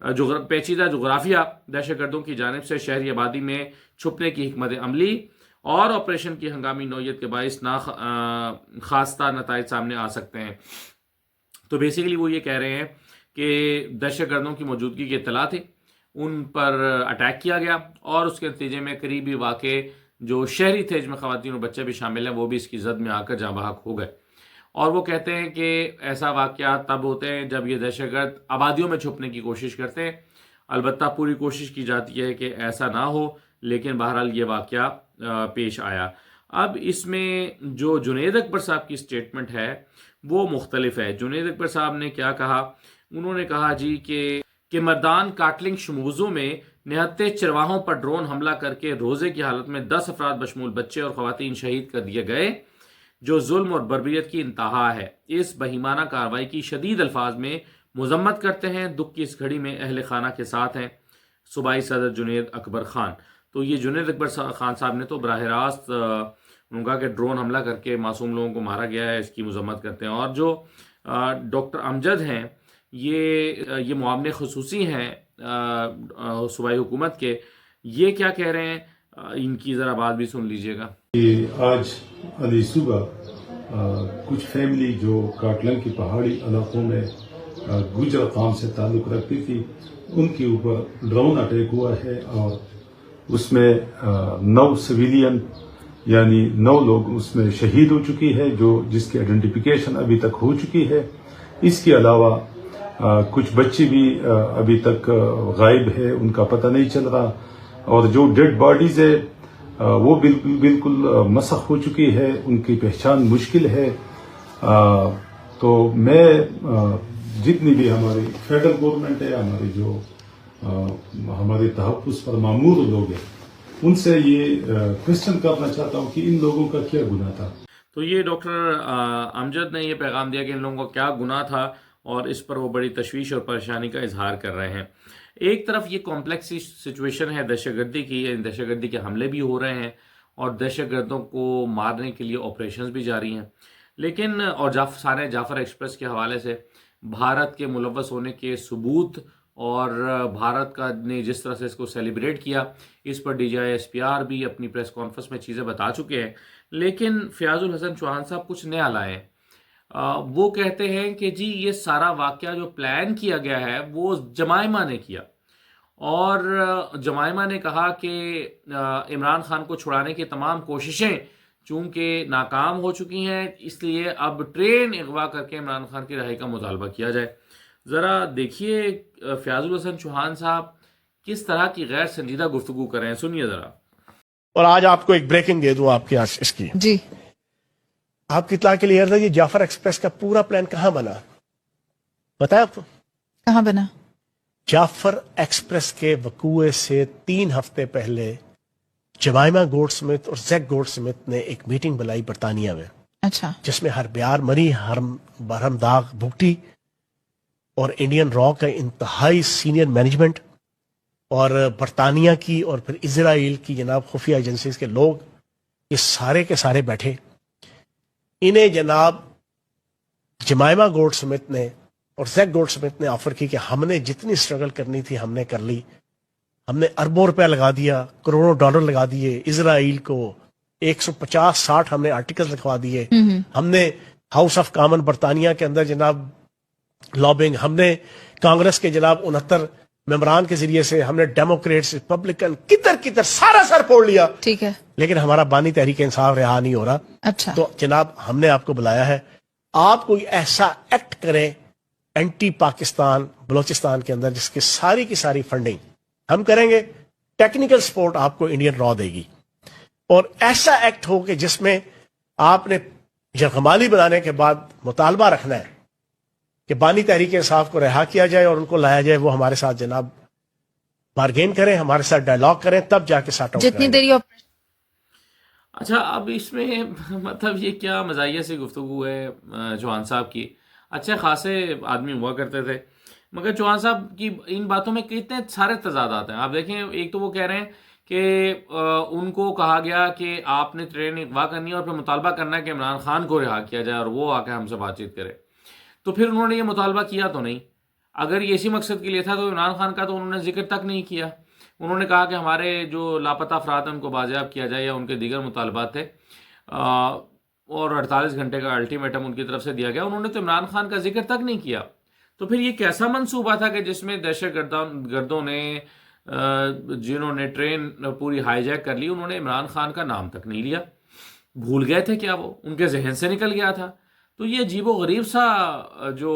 پیچیدہ جغرافیہ، دہشت گردوں کی جانب سے شہری آبادی میں چھپنے کی حکمت عملی اور آپریشن کی ہنگامی نوعیت کے باعث خواستہ نتائج سامنے آ سکتے ہیں۔ تو بیسیکلی وہ یہ کہہ رہے ہیں کہ دہشت گردوں کی موجودگی کی اطلاع تھی، ان پر اٹیک کیا گیا اور اس کے نتیجے میں قریبی واقع جو شہری تھے جس میں خواتین اور بچے بھی شامل ہیں وہ بھی اس کی زد میں آ کر جاں بحق ہو گئے۔ اور وہ کہتے ہیں کہ ایسا واقعات تب ہوتے ہیں جب یہ دہشت گرد آبادیوں میں چھپنے کی کوشش کرتے ہیں، البتہ پوری کوشش کی جاتی ہے کہ ایسا نہ ہو، لیکن بہرحال یہ واقعہ پیش آیا۔ اب اس میں جو جنید اکبر صاحب کی سٹیٹمنٹ ہے وہ مختلف ہے۔ جنید اکبر صاحب نے کیا کہا؟ انہوں نے کہا جی کہ مردان کاٹلنگ شموزوں میں نہتے چرواہوں پر ڈرون حملہ کر کے روزے کی حالت میں 10 افراد بشمول بچے اور خواتین شہید کر دیے گئے، جو ظلم اور بربریت کی انتہا ہے۔ اس بہیمانہ کارروائی کی شدید الفاظ میں مذمت کرتے ہیں، دکھ کی اس گھڑی میں اہل خانہ کے ساتھ ہیں صوبائی صدر جنید اکبر خان۔ تو یہ جنید اکبر خان صاحب نے تو براہ راست ان کا کہ ڈرون حملہ کر کے معصوم لوگوں کو مارا گیا ہے، اس کی مذمت کرتے ہیں۔ اور جو ڈاکٹر امجد ہیں، یہ معاون خصوصی ہیں صوبائی حکومت کے، یہ کیا کہہ رہے ہیں، ان کی ذرا بات بھی سن لیجئے گا۔ آج علی صبح کچھ فیملی جو کاٹلنگ کی پہاڑی علاقوں میں گجر قوم سے تعلق رکھتی تھی، ان کے اوپر ڈرون اٹیک ہوا ہے اور اس میں 9 سویلین یعنی 9 لوگ اس میں شہید ہو چکی ہے، جس کی آئیڈینٹیفیکیشن ابھی تک ہو چکی ہے۔ اس کے علاوہ کچھ بچے بھی ابھی تک غائب ہے، ان کا پتہ نہیں چل رہا، اور جو ڈیڈ باڈیز ہے وہ بالکل مسخ ہو چکی ہے، ان کی پہچان مشکل ہے۔ تو میں جتنی بھی ہماری فیڈرل گورنمنٹ ہے، ہماری جو ہمارے تحفظ پر مامور لوگ ہیں، ان سے یہ کوشچن کرنا چاہتا ہوں کہ ان لوگوں کا کیا گناہ تھا۔ تو یہ ڈاکٹر امجد نے یہ پیغام دیا کہ ان لوگوں کا کیا گناہ تھا، اور اس پر وہ بڑی تشویش اور پریشانی کا اظہار کر رہے ہیں۔ ایک طرف یہ کمپلیکس سچویشن ہے دہشت گردی کی، دہشت گردی کے حملے بھی ہو رہے ہیں اور دہشت گردوں کو مارنے کے لیے آپریشنز بھی جاری ہیں، لیکن اور سارے جعفر ایکسپریس کے حوالے سے بھارت کے ملوث ہونے کے ثبوت اور بھارت کا نے جس طرح سے اس کو سیلیبریٹ کیا، اس پر D G I S P R بھی اپنی پریس کانفرنس میں چیزیں بتا چکے ہیں، لیکن فیاض الحسن چوہان صاحب کچھ نیا لائے ہیں۔ وہ کہتے ہیں کہ جی یہ سارا واقعہ جو پلان کیا گیا ہے وہ جمائمہ نے کیا، اور جمائمہ نے کہا کہ عمران خان کو چھڑانے کی تمام کوششیں چونکہ ناکام ہو چکی ہیں، اس لیے اب ٹرین اغوا کر کے عمران خان کی رہائی کا مطالبہ کیا جائے۔ ذرا دیکھیے فیاض الحسن چوہان صاحب کس طرح کی غیر سنجیدہ گفتگو کر رہے ہیں، سنیے ذرا۔ اور آج آپ کو ایک بریکنگ دے دوں آپ کے اس کی جی، آپ کی اطلاع کے لیے یہ جعفر ایکسپریس کا پورا پلان کہاں بنا بتایا آپ کو؟ کہاں بنا؟ جعفر ایکسپریس کے وقوع سے 3 ہفتے پہلے جمائمہ گولڈ سمتھ اور زیک گولڈ سمتھ نے ایک میٹنگ بلائی برطانیہ میں، اچھا، جس میں ہربیار مری، برہم داغ بھگٹی اور انڈین را کا انتہائی سینئر مینجمنٹ اور برطانیہ کی اور پھر اسرائیل کی جناب خفیہ ایجنسیز کے لوگ، یہ سارے کے سارے بیٹھے۔ انہیں جناب جمائمہ گولڈ سمتھ نے اور زیک گولڈ سمتھ نے آفر کی کہ ہم نے جتنی سٹرگل کرنی تھی ہم نے کر لی، ہم نے اربوں روپے لگا دیا، کروڑوں ڈالر لگا دیے، اسرائیل کو 150-60 ہم نے آرٹیکل لکھوا دیے، ہم نے ہاؤس آف کامن برطانیہ کے اندر جناب لابنگ، ہم نے کانگریس کے جناب 69 ممبران کے ذریعے سے، ہم نے ڈیموکریٹس ریپبلکن کدھر سارا سر پھوڑ لیا، ٹھیک ہے، لیکن ہمارا بانی تحریک انصاف رہا نہیں ہو رہا۔ اچھا، تو جناب ہم نے آپ کو بلایا ہے، آپ کوئی ایسا ایکٹ کریں اینٹی پاکستان بلوچستان کے اندر جس کی ساری فنڈنگ ہم کریں گے، ٹیکنیکل سپورٹ آپ کو انڈین را دے گی، اور ایسا ایکٹ ہو کہ جس میں آپ نے یرغمالی بنانے کے بعد مطالبہ رکھنا ہے کہ بانی تحریک انصاف کو رہا کیا جائے اور ان کو لایا جائے، وہ ہمارے ساتھ جناب بارگین کریں، ہمارے ساتھ ڈائلاگ کریں، تب جا کے سارٹ آؤٹ جتنی دیر یہ اچھا، اب اس میں مطلب یہ کیا مزاحیہ سی گفتگو ہے چوہان صاحب کی؟ اچھے خاصے آدمی ہوا کرتے تھے، مگر چوہان صاحب کی ان باتوں میں کتنے سارے تضادات ہیں۔ آپ دیکھیں، ایک تو وہ کہہ رہے ہیں کہ ان کو کہا گیا کہ آپ نے ٹرین اغوا کرنی ہے اور پھر مطالبہ کرنا ہے کہ عمران خان کو رہا کیا جائے اور وہ آ کے ہم سے بات چیت کرے، تو پھر انہوں نے یہ مطالبہ کیا تو نہیں۔ اگر یہ اسی مقصد کے لیے تھا تو عمران خان کا تو انہوں نے ذکر تک نہیں کیا. انہوں نے کہا کہ ہمارے جو لاپتہ افراد ہیں ان کو بازیاب کیا جائے یا ان کے دیگر مطالبات تھے، اور 48 گھنٹے کا الٹیمیٹم ان کی طرف سے دیا گیا. انہوں نے تو عمران خان کا ذکر تک نہیں کیا. تو پھر یہ کیسا منصوبہ تھا کہ جس میں دہشت گردوں نے جنہوں نے ٹرین پوری ہائی جیک کر لی، انہوں نے عمران خان کا نام تک نہیں لیا. بھول گئے تھے کیا؟ وہ ان کے ذہن سے نکل گیا تھا. تو یہ عجیب و غریب سا جو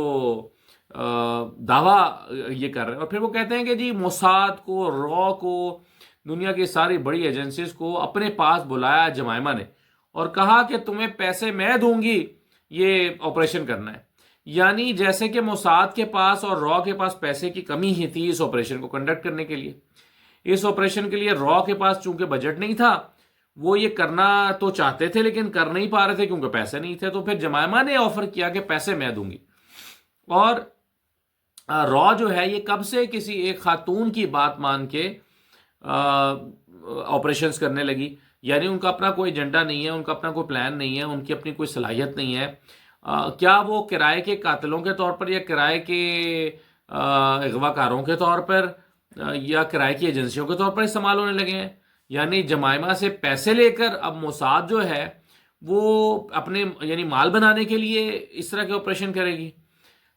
دعویٰ یہ کر رہے ہیں. اور پھر وہ کہتے ہیں کہ جی موساد کو، را کو، دنیا کی ساری بڑی ایجنسیز کو اپنے پاس بلایا جمائمہ نے اور کہا کہ تمہیں پیسے میں دوں گی یہ آپریشن کرنا ہے. یعنی جیسے کہ موساد کے پاس اور را کے پاس پیسے کی کمی ہی تھی اس آپریشن کو کنڈکٹ کرنے کے لیے. اس آپریشن کے لیے را کے پاس چونکہ بجٹ نہیں تھا، وہ یہ کرنا تو چاہتے تھے لیکن کر نہیں پا رہے تھے کیونکہ پیسے نہیں تھے. تو پھر جمائمہ نے آفر کیا کہ پیسے میں دوں گی. اور را جو ہے یہ کب سے کسی ایک خاتون کی بات مان کے آپریشنز کرنے لگی. یعنی ان کا اپنا کوئی ایجنڈا نہیں ہے، ان کا اپنا کوئی پلان نہیں ہے، ان کی اپنی کوئی صلاحیت نہیں ہے. کیا وہ کرائے کے قاتلوں کے طور پر یا کرائے کے اغوا کاروں کے طور پر یا کرائے کی ایجنسیوں کے طور پر استعمال ہونے لگے ہیں؟ یعنی جمائمہ سے پیسے لے کر اب موساد جو ہے وہ اپنے یعنی مال بنانے کے لیے اس طرح کے آپریشن کرے گی.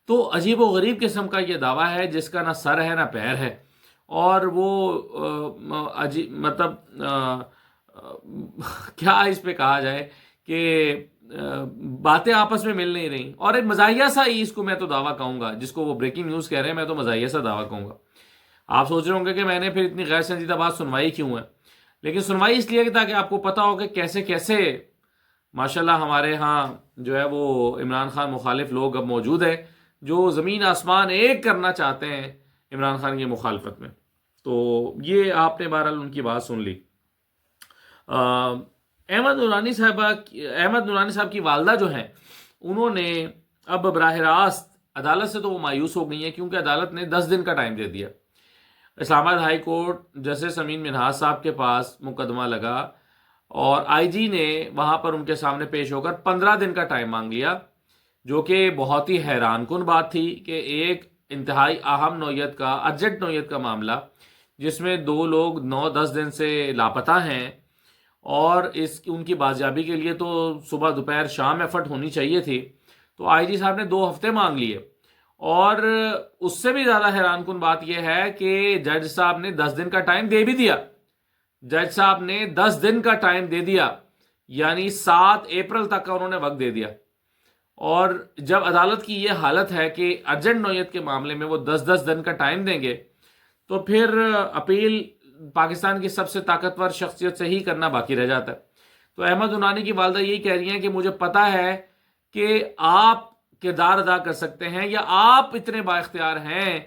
تو عجیب و غریب قسم کا یہ دعویٰ ہے جس کا نہ سر ہے نہ پیر ہے. اور وہ مطلب کیا اس پہ کہا جائے کہ باتیں آپس میں مل نہیں رہی. اور ایک مزاحیہ سا ہی اس کو میں تو دعویٰ کہوں گا، جس کو وہ بریکنگ نیوز کہہ رہے ہیں، میں تو مزاحیہ سا دعویٰ کہوں گا. آپ سوچ رہے ہوں گے کہ میں نے پھر اتنی غیر سنجیدہ بات سنوائی کیوں ہے. لیکن سنوائی اس لیے کہ تاکہ آپ کو پتہ ہو کہ کیسے کیسے ماشاءاللہ ہمارے ہاں جو ہے وہ عمران خان مخالف لوگ اب موجود ہیں جو زمین آسمان ایک کرنا چاہتے ہیں عمران خان کی مخالفت میں. تو یہ آپ نے بہرحال ان کی بات سن لی. احمد نورانی صاحب کی والدہ جو ہیں، انہوں نے اب براہ راست عدالت سے تو وہ مایوس ہو گئی ہیں کیونکہ عدالت نے 10 دن کا ٹائم دے دیا. اسلام آباد ہائی کورٹ جسٹس امین منہاج صاحب کے پاس مقدمہ لگا اور آئی جی نے وہاں پر ان کے سامنے پیش ہو کر 15 دن کا ٹائم مانگ لیا، جو کہ بہت ہی حیران کن بات تھی کہ ایک انتہائی اہم نوعیت کا ارجنٹ نوعیت کا معاملہ جس میں 2 لوگ 9-10 دن سے لاپتہ ہیں اور ان کی بازیابی کے لیے تو صبح دوپہر شام ایفرٹ ہونی چاہیے تھی، تو آئی جی صاحب نے 2 ہفتے مانگ لیے. اور اس سے بھی زیادہ حیران کن بات یہ ہے کہ جج صاحب نے 10 دن کا ٹائم دے بھی دیا. جج صاحب نے 10 دن کا ٹائم دے دیا، یعنی 7 اپریل تک کا انہوں نے وقت دے دیا. اور جب عدالت کی یہ حالت ہے کہ ارجنٹ نوعیت کے معاملے میں وہ 10 دن کا ٹائم دیں گے تو پھر اپیل پاکستان کی سب سے طاقتور شخصیت سے ہی کرنا باقی رہ جاتا ہے. تو احمد نورانی کی والدہ یہی کہہ رہی ہیں کہ مجھے پتا ہے کہ آپ کردار ادا کر سکتے ہیں یا آپ اتنے با اختیار ہیں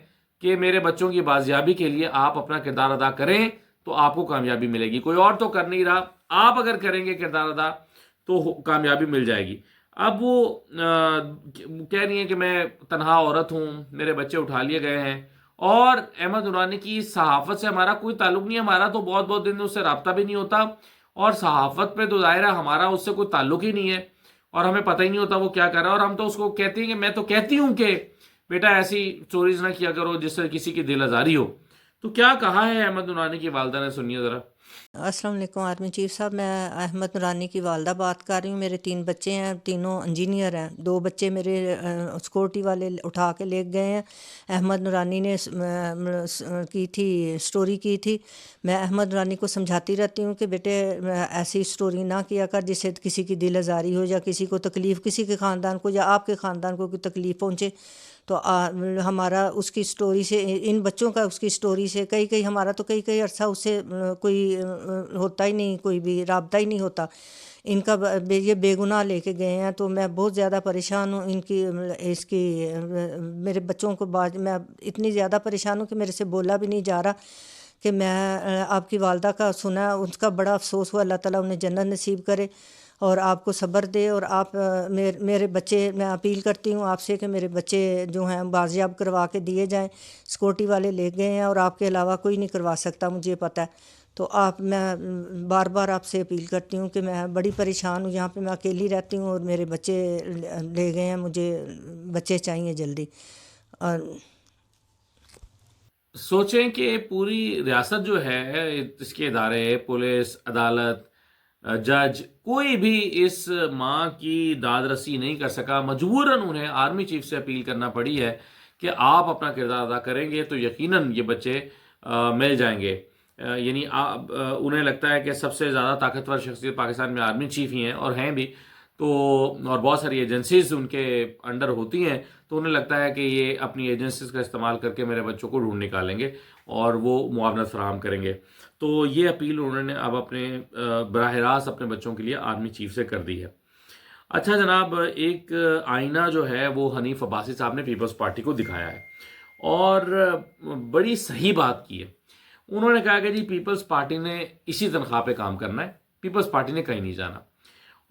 کہ میرے بچوں کی بازیابی کے لیے آپ اپنا کردار ادا کریں تو آپ کو کامیابی ملے گی. کوئی اور تو کر نہیں رہا، آپ اگر کریں گے کردار ادا تو کامیابی مل جائے گی. اب وہ کہہ رہی ہیں کہ میں تنہا عورت ہوں، میرے بچے اٹھا لیے گئے ہیں. اور احمد نورانی کی صحافت سے ہمارا کوئی تعلق نہیں ہے، ہمارا تو بہت دن اس سے رابطہ بھی نہیں ہوتا، اور صحافت پہ تو ظاہرہ ہمارا اس سے کوئی تعلق ہی نہیں ہے اور ہمیں پتہ ہی نہیں ہوتا وہ کیا کر رہا ہے. اور ہم تو اس کو کہتے ہیں کہ میں تو کہتی ہوں کہ بیٹا ایسی چوریز نہ کیا کرو جس سے کسی کی دل آزاری ہو. تو کیا کہا ہے احمد نورانی کی والدہ نے، سنیے ذرا. السلام علیکم آرمی چیف صاحب، میں احمد نورانی کی والدہ بات کر رہی ہوں. میرے 3 بچے ہیں، تینوں انجینئر ہیں. 2 بچے میرے سیکورٹی والے اٹھا کے لے گئے ہیں. احمد نورانی نے کی تھی سٹوری کی تھی. میں احمد نورانی کو سمجھاتی رہتی ہوں کہ بیٹے ایسی سٹوری نہ کیا کر جس سے کسی کی دل آزاری ہو یا کسی کو تکلیف، کسی کے خاندان کو یا آپ کے خاندان کو کوئی تکلیف پہنچے. تو ہمارا اس کی سٹوری سے، ان بچوں کا اس کی سٹوری سے کئی ہمارا تو کئی عرصہ اس سے کوئی ہوتا ہی نہیں، کوئی بھی رابطہ ہی نہیں ہوتا. ان کا یہ بے گناہ لے کے گئے ہیں تو میں بہت زیادہ پریشان ہوں. اس کی میرے بچوں کو میں اتنی زیادہ پریشان ہوں کہ میرے سے بولا بھی نہیں جا رہا کہ میں آپ کی والدہ کا سنا، اس کا بڑا افسوس ہوا. اللہ تعالیٰ انہیں جنت نصیب کرے اور آپ کو صبر دے. اور آپ میرے بچے، میں اپیل کرتی ہوں آپ سے کہ میرے بچے جو ہیں بازیاب کروا کے دیے جائیں. سیکورٹی والے لے گئے ہیں اور آپ کے علاوہ کوئی نہیں کروا سکتا، مجھے پتہ ہے. تو میں بار آپ سے اپیل کرتی ہوں کہ میں بڑی پریشان ہوں. یہاں پہ میں اکیلی رہتی ہوں اور میرے بچے لے گئے ہیں، مجھے بچے چاہیے جلدی. اور سوچیں کہ پوری ریاست جو ہے، اس کے ادارے، پولیس، عدالت، جج، کوئی بھی اس ماں کی داد رسی نہیں کر سکا. مجبوراً انہیں آرمی چیف سے اپیل کرنا پڑی ہے کہ آپ اپنا کردار ادا کریں گے تو یقیناً یہ بچے مل جائیں گے. یعنی انہیں لگتا ہے کہ سب سے زیادہ طاقتور شخصیت پاکستان میں آرمی چیف ہی ہیں، اور ہیں بھی تو، اور بہت ساری ایجنسیز ان کے انڈر ہوتی ہیں، تو انہیں لگتا ہے کہ یہ اپنی ایجنسیز کا استعمال کر کے میرے بچوں کو ڈھونڈ نکالیں گے اور وہ معاونت فراہم کریں گے. تو یہ اپیل انہوں نے اب اپنے براہ راست اپنے بچوں کے لیے آرمی چیف سے کر دی ہے. اچھا جناب، ایک آئینہ جو ہے وہ حنیف عباسی صاحب نے پیپلز پارٹی کو دکھایا ہے اور بڑی صحیح بات کی ہے. انہوں نے کہا کہ جی پیپلز پارٹی نے اسی تنخواہ پہ کام کرنا ہے، پیپلز پارٹی نے کہیں نہیں جانا.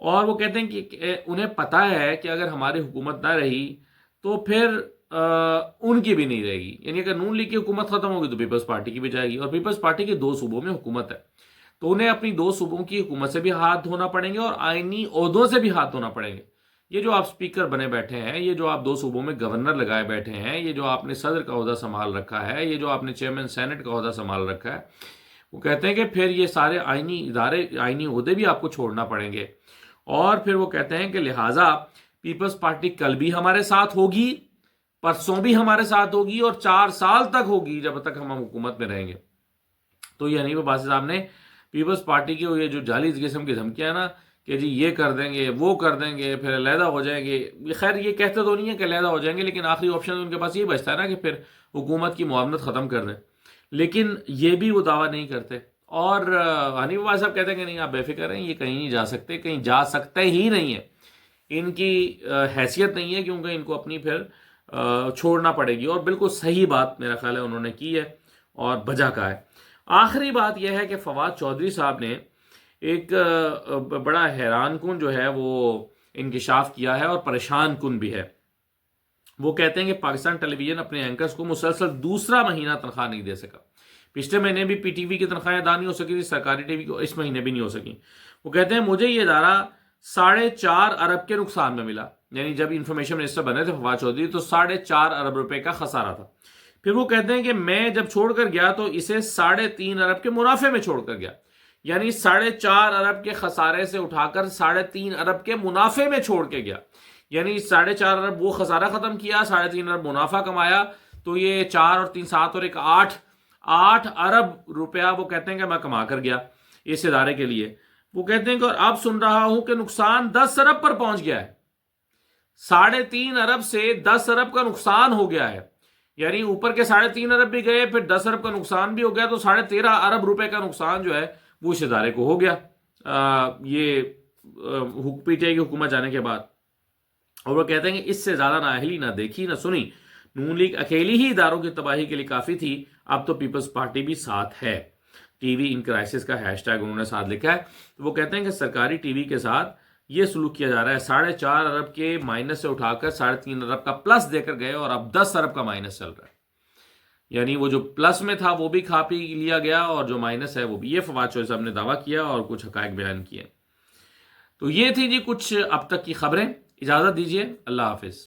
اور وہ کہتے ہیں کہ انہیں پتہ ہے کہ اگر ہماری حکومت نہ رہی تو پھر ان کی بھی نہیں رہے گی. یعنی اگر نون لیگ کی حکومت ختم ہوگی تو پیپلز پارٹی کی بھی جائے گی، اور پیپلز پارٹی کے 2 صوبوں میں حکومت ہے، تو انہیں اپنی 2 صوبوں کی حکومت سے بھی ہاتھ دھونا پڑیں گے اور آئینی عہدوں سے بھی ہاتھ دھونا پڑیں گے. یہ جو آپ سپیکر بنے بیٹھے ہیں، یہ جو آپ 2 صوبوں میں گورنر لگائے بیٹھے ہیں، یہ جو آپ نے صدر کا عہدہ سنبھال رکھا ہے، یہ جو آپ نے چیئرمین سینٹ کا عہدہ سنبھال رکھا ہے، وہ کہتے ہیں کہ پھر یہ سارے آئینی ادارے، آئینی عہدے بھی آپ کو چھوڑنا پڑیں گے. اور پھر وہ کہتے ہیں کہ لہٰذا پیپلز پارٹی کل بھی ہمارے ساتھ ہوگی، پرسوں بھی ہمارے ساتھ ہوگی، اور 4 سال تک ہوگی جب تک ہم حکومت میں رہیں گے. تو یہ حنیف عباسی صاحب نے پیپلز پارٹی کی یہ جو جعلی قسم کی دھمکیاں نا کہ جی یہ کر دیں گے، وہ کر دیں گے، پھر علیحدہ ہو جائیں گے، خیر یہ کہتے تو نہیں ہے کہ علیحدہ ہو جائیں گے، لیکن آخری آپشن ان کے پاس یہ بچتا ہے نا کہ پھر حکومت کی معاونت ختم کر دیں. لیکن یہ بھی وہ دعویٰ نہیں کرتے. اور حنیف عباسی صاحب کہتے ہیں کہ نہیں آپ بے فکر ہیں، یہ کہیں نہیں جا سکتے، کہیں جا سکتے ہی نہیں ہیں، ان کی حیثیت نہیں ہے، کیونکہ ان کو اپنی پھر چھوڑنا پڑے گی. اور بالکل صحیح بات میرا خیال ہے انہوں نے کی ہے اور بجا کا ہے. آخری بات یہ ہے کہ فواد چودھری صاحب نے ایک بڑا حیران کن جو ہے وہ انکشاف کیا ہے اور پریشان کن بھی ہے. وہ کہتے ہیں کہ پاکستان ٹیلی ویژن اپنے اینکرز کو مسلسل 2 مہینہ تنخواہ نہیں دے سکا. پچھلے مہینے بھی پی ٹی وی کی تنخواہیں ادا نہیں ہو سکی تھی، سرکاری ٹی وی کو اس مہینے بھی نہیں ہو سکی. وہ کہتے ہیں مجھے یہ ادارہ 4.5 ارب کے نقصان میں ملا. یعنی جب انفارمیشن منسٹر بنے تھے فواد چودھری تو 4.5 ارب روپے کا خسارہ تھا. پھر وہ کہتے ہیں کہ میں جب چھوڑ کر گیا تو اسے 3.5 ارب کے منافع میں چھوڑ کر گیا. یعنی 4.5 ارب کے خسارے سے اٹھا کر 3.5 ارب کے منافع میں چھوڑ کے گیا. یعنی 4.5 ارب وہ خسارہ ختم کیا، 3.5 ارب منافع کمایا، تو یہ 4 اور 3 7 اور 1 8 ارب روپیہ وہ کہتے ہیں کہ میں کما کر گیا اس ادارے کے لیے. وہ کہتے ہیں کہ اور اب سن رہا ہوں کہ نقصان 10 ارب پر پہنچ گیا ہے. 3.5 ارب سے 10 ارب کا نقصان ہو گیا ہے. یعنی اوپر کے 3.5 ارب بھی گئے، پھر 10 ارب کا نقصان بھی ہو گیا، تو 13.5 ارب روپے کا نقصان جو ہے وہ اس ادارے کو ہو گیا یہ پی ٹی آئی کی حکومت جانے کے بعد. اور وہ کہتے ہیں کہ اس سے زیادہ نہ اہلی، نہ دیکھی، نہ سنی. نون لیگ اکیلی ہی اداروں کی تباہی کے لیے کافی تھی، اب تو پیپلز پارٹی بھی ساتھ ہے. ٹی وی ان کرائسس کا ہیش ٹیگ انہوں نے ساتھ لکھا ہے. تو وہ کہتے ہیں کہ سرکاری ٹی وی کے ساتھ یہ سلوک کیا جا رہا ہے. 4.5 ارب کے مائنس سے اٹھا کر 3.5 ارب کا پلس دے کر گئے، اور اب 10 ارب کا مائنس چل رہا ہے. یعنی وہ جو پلس میں تھا وہ بھی کھا پی لیا گیا، اور جو مائنس ہے وہ بھی. یہ فواد چودھری صاحب نے دعویٰ کیا اور کچھ حقائق بیان کیے. تو یہ تھی جی کچھ اب تک کی خبریں. اجازت دیجیے، اللہ حافظ.